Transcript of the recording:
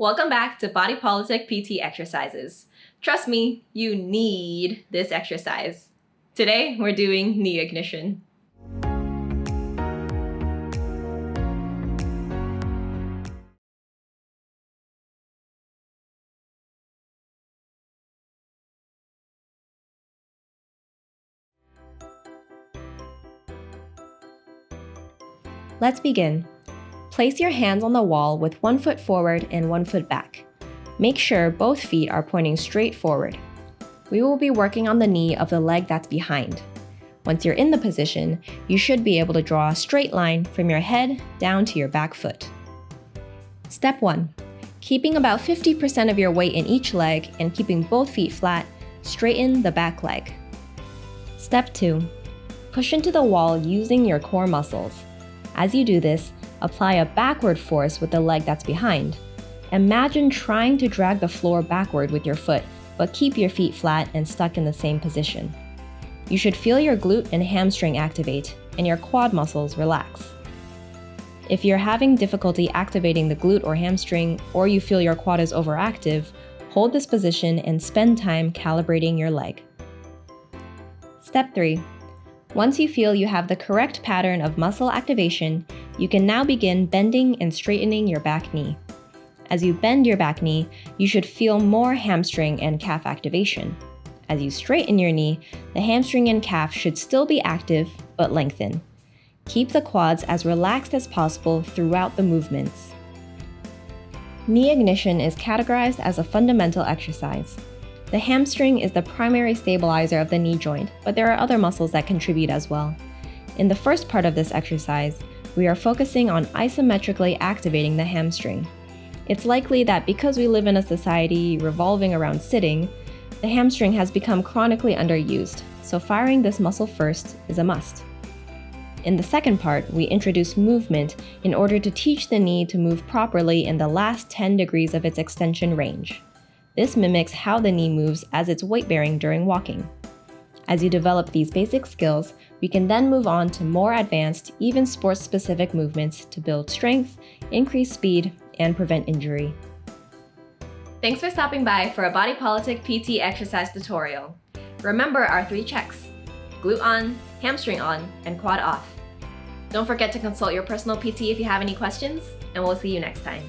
Welcome back to Body Politic PT exercises. Trust me, you need this exercise. Today, we're doing knee ignition. Let's begin. Place your hands on the wall with 1 foot forward and 1 foot back. Make sure both feet are pointing straight forward. We will be working on the knee of the leg that's behind. Once you're in the position, you should be able to draw a straight line from your head down to your back foot. Step 1. Keeping about 50% of your weight in each leg and keeping both feet flat, straighten the back leg. Step 2. Push into the wall using your core muscles. As you do this, apply a backward force with the leg that's behind. Imagine trying to drag the floor backward with your foot, but keep your feet flat and stuck in the same position. You should feel your glute and hamstring activate, and your quad muscles relax. If you're having difficulty activating the glute or hamstring, or you feel your quad is overactive, hold this position and spend time calibrating your leg. Step 3. Once you feel you have the correct pattern of muscle activation, you can now begin bending and straightening your back knee. As you bend your back knee, you should feel more hamstring and calf activation. As you straighten your knee, the hamstring and calf should still be active, but lengthen. Keep the quads as relaxed as possible throughout the movements. Knee ignition is categorized as a fundamental exercise. The hamstring is the primary stabilizer of the knee joint, but there are other muscles that contribute as well. In the first part of this exercise, we are focusing on isometrically activating the hamstring. It's likely that because we live in a society revolving around sitting, the hamstring has become chronically underused, so firing this muscle first is a must. In the second part, we introduce movement in order to teach the knee to move properly in the last 10 degrees of its extension range. This mimics how the knee moves as it's weight-bearing during walking. As you develop these basic skills, we can then move on to more advanced, even sports-specific movements to build strength, increase speed, and prevent injury. Thanks for stopping by for a Body Politic PT exercise tutorial. Remember our 3 checks: glute on, hamstring on, and quad off. Don't forget to consult your personal PT if you have any questions, and we'll see you next time.